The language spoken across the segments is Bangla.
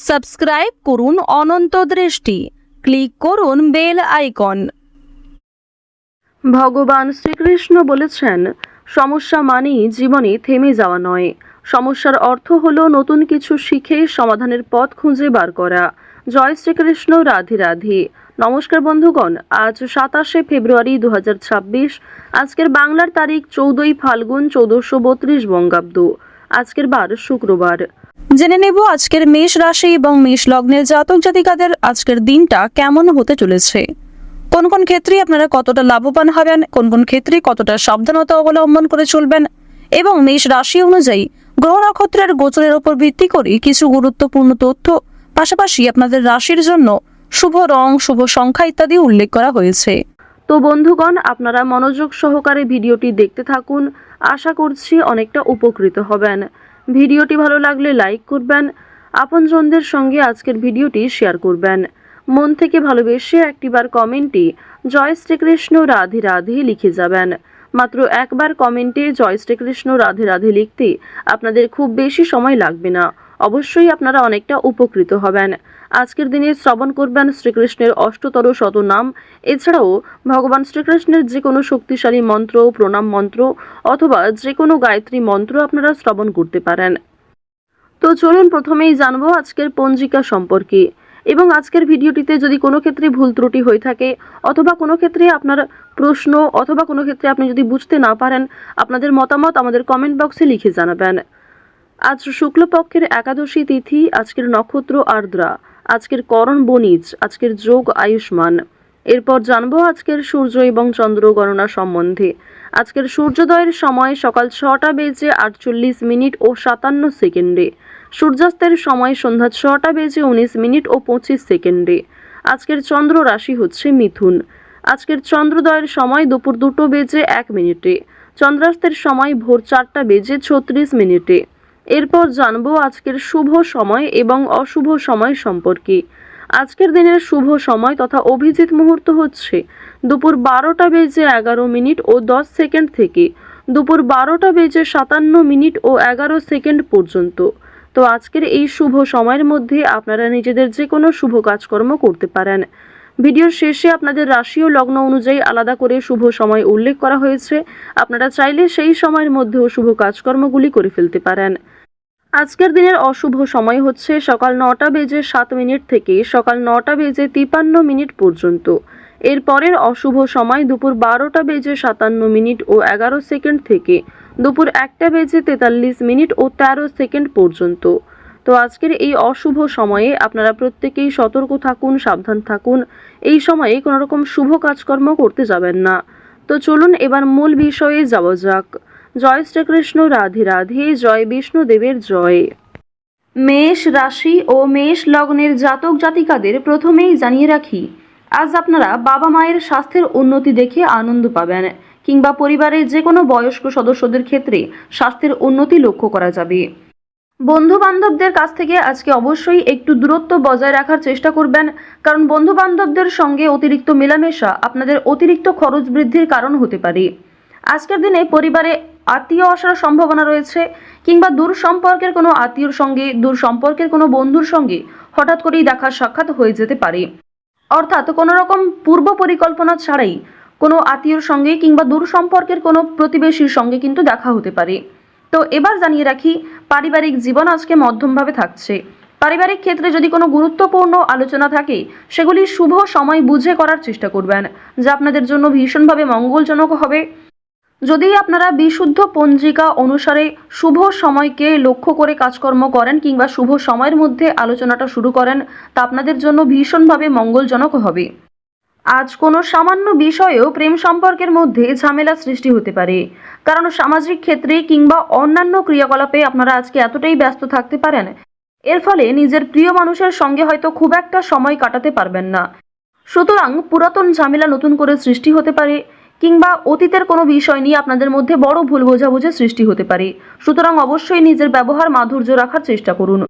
সাবস্ক্রাইব করুন অনন্ত দৃষ্টি, ক্লিক করুন বেল আইকন। ভগবান শ্রীকৃষ্ণ বলেছেন, সমস্যা মানেই জীবনে থেমে যাওয়া নয়, সমস্যার অর্থ হলো নতুন কিছু শিখে সমাধানের পথ খুঁজে বার করা। জয় শ্রীকৃষ্ণ, রাধে রাধে। নমস্কার বন্ধুগণ, আজ 27শে ফেব্রুয়ারি 2026। আজকের বাংলার তারিখ 14ই ফাল্গুন 1432 বঙ্গাব্দ। আজকের বার শুক্রবার। জেনে নেব আজকের মেষ রাশি এবং মেষ লগ্নের জাতক জাতিকাদের আজকের দিনটা কেমন হতে চলেছে। কোন কোন ক্ষেত্রে আপনারা কতটা লাভবান হবেন, কোন কোন ক্ষেত্রে কতটা সাবধানতা অবলম্বন করে চলবেন, এবং মেষ রাশি অনুযায়ী গ্রহ নক্ষত্রের গোচরের উপর ভিত্তি করে কিছু গুরুত্বপূর্ণ তথ্য, পাশাপাশি আপনাদের রাশির জন্য শুভ রং, শুভ সংখ্যা ইত্যাদি উল্লেখ করা হয়েছে। তো বন্ধুগণ, আপনারা মনোযোগ সহকারে ভিডিওটি দেখতে থাকুন। আশা করছি অনেকটা উপকৃত হবেন। ভিডিওটি ভালো লাগলে লাইক করবেন, আপনজনদের সঙ্গে আজকের ভিডিওটি শেয়ার করবেন। মন থেকে ভালোবেসে একটিবার কমেন্টে জয় শ্রীকৃষ্ণ রাধে রাধে লিখে যাবেন। মাত্র একবার কমেন্টে জয় শ্রীকৃষ্ণ রাধে রাধে লিখতে আপনাদের খুব বেশি সময় লাগবে না। অবশ্যই আপনারা অনেকটা উপকৃত হবেন। আজকের দিনে শ্রবণ করবেন শ্রীকৃষ্ণের অষ্টতর শতনাম, এছাড়াও ভগবান শ্রীকৃষ্ণের যে কোনো শক্তিশালী মন্ত্র, প্রণাম মন্ত্র অথবা যে কোনো গায়ত্রী মন্ত্র আপনারা শ্রবণ করতে পারেন। তো চলুন প্রথমেই জানবো আজকের পঞ্জিকা সম্পর্কে। এবং আজকের ভিডিওটিতে যদি কোনো ক্ষেত্রে ভুল ত্রুটি হয়ে থাকে, অথবা কোনো ক্ষেত্রে আপনার প্রশ্ন, অথবা কোনো ক্ষেত্রে আপনি যদি বুঝতে না পারেন, আপনাদের মতামত আমাদের কমেন্ট বক্সে লিখে জানাবেন। আজ শুক্লপক্ষের একাদশী তিথি, আজকের নক্ষত্র আর্দ্রা, আজকের করণ বণিজ, আজকের যোগ আয়ুষ্মান। এরপর জানবো আজকের সূর্য এবং চন্দ্র গণনা সম্বন্ধে। আজকের সূর্যোদয়ের সময় সকাল 6:48 ও 57 সেকেন্ডে, সূর্যাস্তের সময় সন্ধ্যা 6:19 ও 25 সেকেন্ডে। আজকের চন্দ্র রাশি হচ্ছে মিথুন। আজকের চন্দ্রোদয়ের সময় দুপুর 2:01, চন্দ্রাস্তের সময় ভোর 4:36। এরপর জানবো আজকের শুভ সময় এবং অশুভ সময় সম্পর্কে। আজকের দিনের শুভ সময় তথা অভিজিৎ মুহূর্ত হচ্ছে দুপুর 12:11 ও 10 সেকেন্ড থেকে দুপুর 12:57 ও 11 সেকেন্ড পর্যন্ত। তো আজকের এই শুভ সময়ের মধ্যে আপনারা নিজেদের যে কোনো শুভ কাজকর্ম করতে পারেন। ভিডিওর শেষে আপনাদের রাশি ও লগ্ন অনুযায়ী আলাদা করে শুভ সময় উল্লেখ করা হয়েছে, আপনারা চাইলে সেই সময়ের মধ্যেও শুভ কাজকর্মগুলি করে ফেলতে পারেন। আজকের দিনের অশুভ সময় হচ্ছে সকাল 9:07 থেকে সকাল 9:53 পর্যন্ত। এর পরের অশুভ সময় দুপুর 12:57 ও 11 সেকেন্ড থেকে দুপুর 1:43 ও 13 সেকেন্ড পর্যন্ত। তো আজকের এই অশুভ সময়ে আপনারা প্রত্যেকেই সতর্ক থাকুন, সাবধান থাকুন। এই সময়ে কোনো রকম শুভ কাজকর্ম করতে যাবেন না। তো চলুন এবার মূল বিষয়ে যাওয়া যাক। জয় শ্রীকৃষ্ণ, রাধে রাধে। জয় বিষ্ণুদেবের জয়। মেষ রাশি ও মেষ লগ্নের জাতক জাতিকাদের প্রথমেই জানিয়ে রাখি, আজ আপনারা বাবা মায়ের স্বাস্থ্যের উন্নতি দেখে আনন্দ পাবেন, কিংবা পরিবারের যে কোনো বয়স্ক সদস্যদের ক্ষেত্রে স্বাস্থ্যের উন্নতি লক্ষ্য করা যাবে। বন্ধু বান্ধবদের কাছ থেকে আজকে অবশ্যই একটু দূরত্ব বজায় রাখার চেষ্টা করবেন, কারণ বন্ধু বান্ধবদের সঙ্গে অতিরিক্ত মেলামেশা আপনাদের অতিরিক্ত খরচ বৃদ্ধির কারণ হতে পারে। আজকের দিনে পরিবারে আত্মীয় আসার সম্ভাবনা রয়েছে, কিংবা দূর সম্পর্কের কোনো আত্মীয়র সঙ্গে, দূর সম্পর্কের কোনো বন্ধুর সঙ্গে হঠাৎ করেই দেখা সাক্ষাৎ হয়ে যেতে পারে। অর্থাৎ কোনো রকম পূর্ব পরিকল্পনা ছাড়াই কোনো আত্মীয়র সঙ্গে কিংবা দূর সম্পর্কের কোনো প্রতিবেশীর সঙ্গে কিন্তু দেখা হতে পারে। তো এবার জানিয়ে রাখি, পারিবারিক জীবন আজকে মধ্যমভাবে থাকছে। পারিবারিক ক্ষেত্রে যদি কোনো গুরুত্বপূর্ণ আলোচনা থাকে, সেগুলি শুভ সময় বুঝে করার চেষ্টা করবেন, যা আপনাদের জন্য ভীষণভাবে মঙ্গলজনক হবে। যদি আপনারা বিশুদ্ধ পঞ্জিকা অনুসারে শুভ সময়কে লক্ষ্য করে কাজকর্ম করেন, কিংবা শুভ সময়ের মধ্যে আলোচনাটা শুরু করেন, তা আপনাদের জন্য ভীষণভাবে মঙ্গলজনক হবে। আজ কোনো সামান্য বিষয়েও প্রেম সম্পর্কের মধ্যে ঝামেলা সৃষ্টি হতে পারে, কারণ সামাজিক ক্ষেত্রে কিংবা অন্যান্য ক্রিয়াকলাপে আপনারা আজকে এতটাই ব্যস্ত থাকতে পারেন, এর ফলে নিজের প্রিয় মানুষের সঙ্গে হয়তো খুব একটা সময় কাটাতে পারবেন না। সুতরাং পুরাতন ঝামেলা নতুন করে সৃষ্টি হতে পারে, কিংবা অতীতের কোনো বিষয় নিয়ে আপনাদের মধ্যে বড় ভুল বোঝাবুঝি সৃষ্টি হতে পারে। সুতরাং অবশ্যই নিজের ব্যবহার মাধুর্য রাখার চেষ্টা করুন,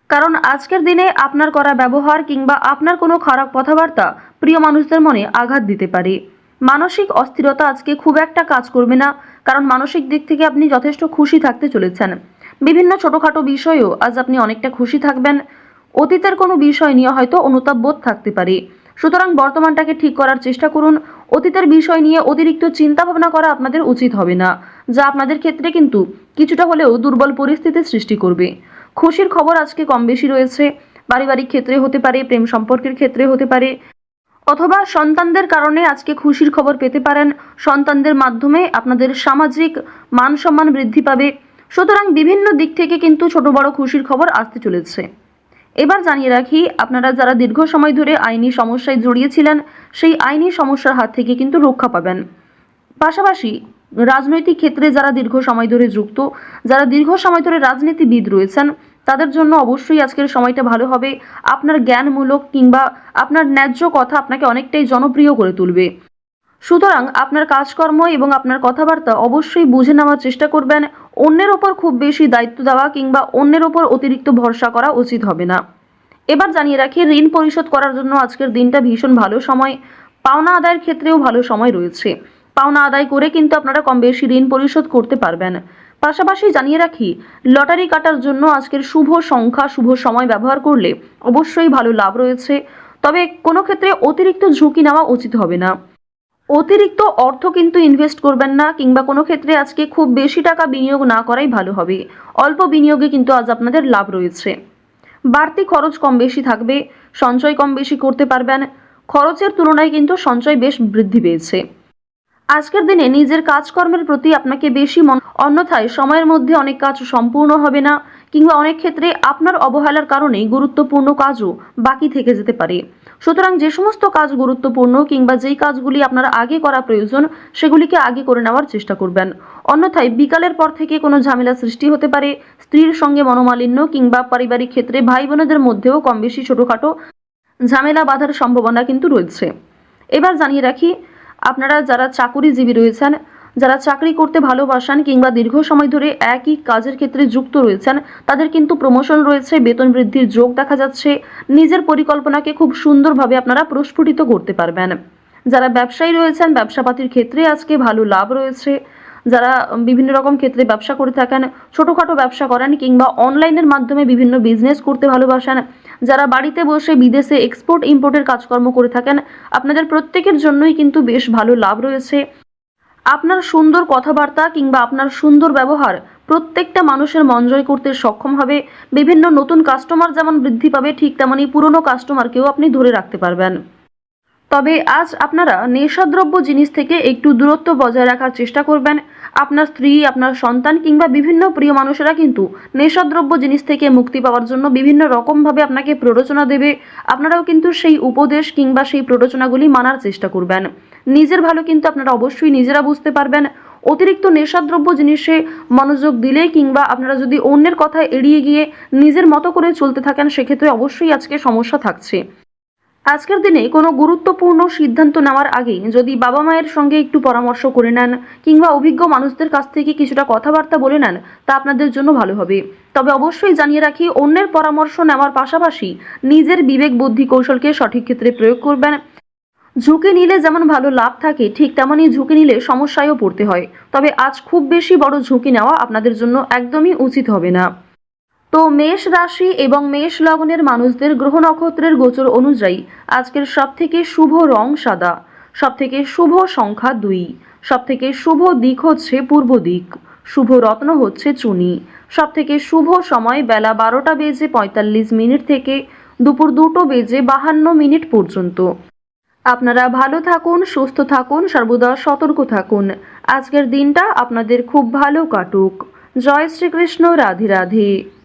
কারণ আজকের দিনে আপনার করা ব্যবহার কিংবা আপনার কোনো খারাপ কথাবার্তা প্রিয় মানুষদের মনে আঘাত দিতে পারে। মানসিক অস্থিরতা আজকে খুব একটা কাজ করবে না, কারণ মানসিক দিক থেকে আপনি যথেষ্ট খুশি থাকতে চলেছেন। বিভিন্ন ছোটখাটো বিষয়েও আজ আপনি অনেকটা খুশি থাকবেন। অতীতের কোনো বিষয় নিয়ে হয়তো অনুতাপ বোধ থাকতে পারে। সুতরাং বর্তমানটাকে ঠিক করার চেষ্টা করুন। অতীতের বিষয় নিয়ে অতিরিক্ত চিন্তা ভাবনা করা আপনাদের উচিত হবে না, যা আপনাদের ক্ষেত্রে কিন্তু কিছুটা হলেও দুর্বল পরিস্থিতির সৃষ্টি করবে। খুশির খবর আজকে কম বেশি রয়েছে। পারিবারিক ক্ষেত্রে হতে পারে, প্রেম সম্পর্কের ক্ষেত্রে হতে পারে, অথবা সন্তানদের কারণে আজকে খুশির খবর পেতে পারেন। সন্তানদের মাধ্যমে আপনাদের সামাজিক মান সম্মান বৃদ্ধি পাবে। সুতরাং বিভিন্ন দিক থেকে কিন্তু ছোট বড় খুশির খবর আসতে চলেছে। এবার জানিয়ে রাখি, আপনারা যারা দীর্ঘ সময় ধরে আইনি সমস্যায় জড়িয়েছিলেন, সেই আইনি সমস্যার হাত থেকে কিন্তু রক্ষা পাবেন। পাশাপাশি রাজনৈতিক ক্ষেত্রে যারা দীর্ঘ সময় ধরে যুক্ত, যারা দীর্ঘ সময় ধরে রাজনীতিবিদ রয়েছেন, তাদের জন্য অবশ্যই আজকের সময়টা ভালো হবে। আপনার জ্ঞানমূলক কিংবা আপনার ন্যায্য কথা আপনাকে অনেকটাই জনপ্রিয় করে তুলবে। সুতরাং আপনার কাজকর্ম এবং আপনার কথাবার্তা অবশ্যই বুঝে নেওয়ার চেষ্টা করবেন। অন্যের ওপর খুব বেশি দায়িত্ব দেওয়া কিংবা অন্যের ওপর অতিরিক্ত ভরসা করা উচিত হবে না। এবার জানিয়ে রাখি, ঋণ পরিশোধ করার জন্য আজকের দিনটা ভীষণ ভালো সময়। পাওনা আদায়ের ক্ষেত্রেও ভালো সময় রয়েছে। পাওনা আদায় করে কিন্তু আপনারা কম বেশি ঋণ পরিশোধ করতে পারবেন। পাশাপাশি জানিয়ে রাখি, লটারি কাটার জন্য আজকের শুভ সংখ্যা, শুভ সময় ব্যবহার করলে অবশ্যই ভালো লাভ রয়েছে। তবে কোনো ক্ষেত্রে অতিরিক্ত ঝুঁকি নেওয়া উচিত হবে না। অতিরিক্ত অর্থ কিন্তু ইনভেস্ট করবেন না, কিংবা কোনো ক্ষেত্রে আজকে খুব বেশি টাকা বিনিয়োগ না করাই ভালো হবে। অল্প বিনিয়োগে কিন্তু আজ আপনাদের লাভ রয়েছে। বাড়তি খরচ কম বেশি থাকবে, সঞ্চয় কম বেশি করতে পারবেন। খরচের তুলনায় কিন্তু সঞ্চয় বেশ বৃদ্ধি পেয়েছে। আজকের দিনে নিজের কাজকর্মের প্রতি আপনাকে বেশি অন্যথায় সময়ের মধ্যে অনেক কাজ সম্পূর্ণ হবে না, কিংবা অনেক ক্ষেত্রে আপনার অবহেলার কারণে গুরুত্বপূর্ণ কাজও বাকি থেকে যেতে পারে। সুতরাং যে সমস্ত কাজ গুরুত্বপূর্ণ কিংবা যেই কাজগুলি আপনার আগে করা প্রয়োজন, সেগুলিকে আগে করে নেওয়ার চেষ্টা করবেন। অন্যথায় বিকালের পর থেকে কোনো ঝামেলা সৃষ্টি হতে পারে। স্ত্রীর সঙ্গে মনোমালিন্য কিংবা পারিবারিক ক্ষেত্রে ভাই বোনেদের মধ্যেও কম বেশি ছোটোখাটো ঝামেলা বাঁধার সম্ভাবনা কিন্তু রয়েছে। এবার জানিয়ে রাখি, আপনারা যারা চাকুরিজীবী রয়েছেন, যারা চাকরি করতে ভালোবাসেন কিংবা দীর্ঘ সময় ধরে একই কাজের ক্ষেত্রে যুক্ত রয়েছেন, তাদের কিন্তু প্রমোশন রয়েছে, বেতন বৃদ্ধির যোগ দেখা যাচ্ছে। নিজের পরিকল্পনাকে খুব সুন্দরভাবে আপনারা প্রস্ফুটিত করতে পারবেন। যারা ব্যবসায়ী রয়েছেন, ব্যবসাপাতির ক্ষেত্রে আজকে ভালো লাভ রয়েছে। যারা বিভিন্ন রকম ক্ষেত্রে ব্যবসা করে থাকেন, ছোটোখাটো ব্যবসা করেন কিংবা অনলাইনের মাধ্যমে বিভিন্ন বিজনেস করতে ভালোবাসেন, যারা বাড়িতে বসে বিদেশে এক্সপোর্ট ইম্পোর্টের কাজকর্ম করে থাকেন, আপনাদের প্রত্যেকের জন্যই কিন্তু বেশ ভালো লাভ রয়েছে। আপনার সুন্দর কথাবার্তা কিংবা আপনার সুন্দর ব্যবহার প্রত্যেকটা মানুষের মন জয় করতে সক্ষম হবে। বিভিন্ন নতুন কাস্টমার যেমন বৃদ্ধি পাবে, ঠিক তেমনই পুরনো কাস্টমারকেও আপনি ধরে রাখতে পারবেন। তবে আজ আপনারা নেশাদ্রব্য জিনিস থেকে একটু দূরত্ব বজায় রাখার চেষ্টা করবেন। আপনার স্ত্রী, আপনার সন্তান কিংবা বিভিন্ন প্রিয় মানুষেরা কিন্তু নেশাদ্রব্য জিনিস থেকে মুক্তি পাওয়ার জন্য বিভিন্ন রকমভাবে আপনাকে প্ররোচনা দেবে। আপনারাও কিন্তু সেই উপদেশ কিংবা সেই প্ররোচনাগুলি মানার চেষ্টা করবেন। নিজের ভালো কিন্তু আপনারা অবশ্যই নিজেরা বুঝতে পারবেন। অতিরিক্ত নেশাদ্রব্য জিনিসে মনোযোগ দিলে কিংবা আপনারা যদি অন্যের কথা এড়িয়ে গিয়ে নিজের মতো করে চলতে থাকেন, সেক্ষেত্রে অবশ্যই আজকে সমস্যা থাকছে। আজকের দিনে কোনো গুরুত্বপূর্ণ সিদ্ধান্ত নেওয়ার আগে যদি বাবা মায়ের সঙ্গে একটু পরামর্শ করে নেন কিংবা অভিজ্ঞ মানুষদের কাছ থেকে কিছুটা কথাবার্তা বলে নেন, তা আপনাদের জন্য ভালো হবে। তবে অবশ্যই জানিয়ে রাখি, অন্যের পরামর্শ নেওয়ার পাশাপাশি নিজের বিবেক বুদ্ধি কৌশলকে সঠিক ক্ষেত্রে প্রয়োগ করবেন। ঝুঁকি নিলে যেমন ভালো লাভ থাকে, ঠিক তেমনই ঝুঁকি নিলে সমস্যায়ও পড়তে হয়। তবে আজ খুব বেশি বড় ঝুঁকি নেওয়া আপনাদের জন্য একদমই উচিত হবে না। তো মেষ রাশি এবং মেষ লগ্নের মানুষদের গ্রহ নক্ষত্রের গোচর অনুযায়ী আজকের সবথেকে শুভ রং সাদা, সবথেকে শুভ সংখ্যা 2, সবথেকে শুভ দিক হচ্ছে পূর্ব দিক, শুভ রত্ন হচ্ছে চুনি, সবথেকে শুভ সময় বেলা 12:45 থেকে দুপুর 2:52 পর্যন্ত। আপনারা ভালো থাকুন, সুস্থ থাকুন, সর্বদা সতর্ক থাকুন। আজকের দিনটা আপনাদের খুব ভালো কাটুক। জয় শ্রীকৃষ্ণ, রাধে রাধে।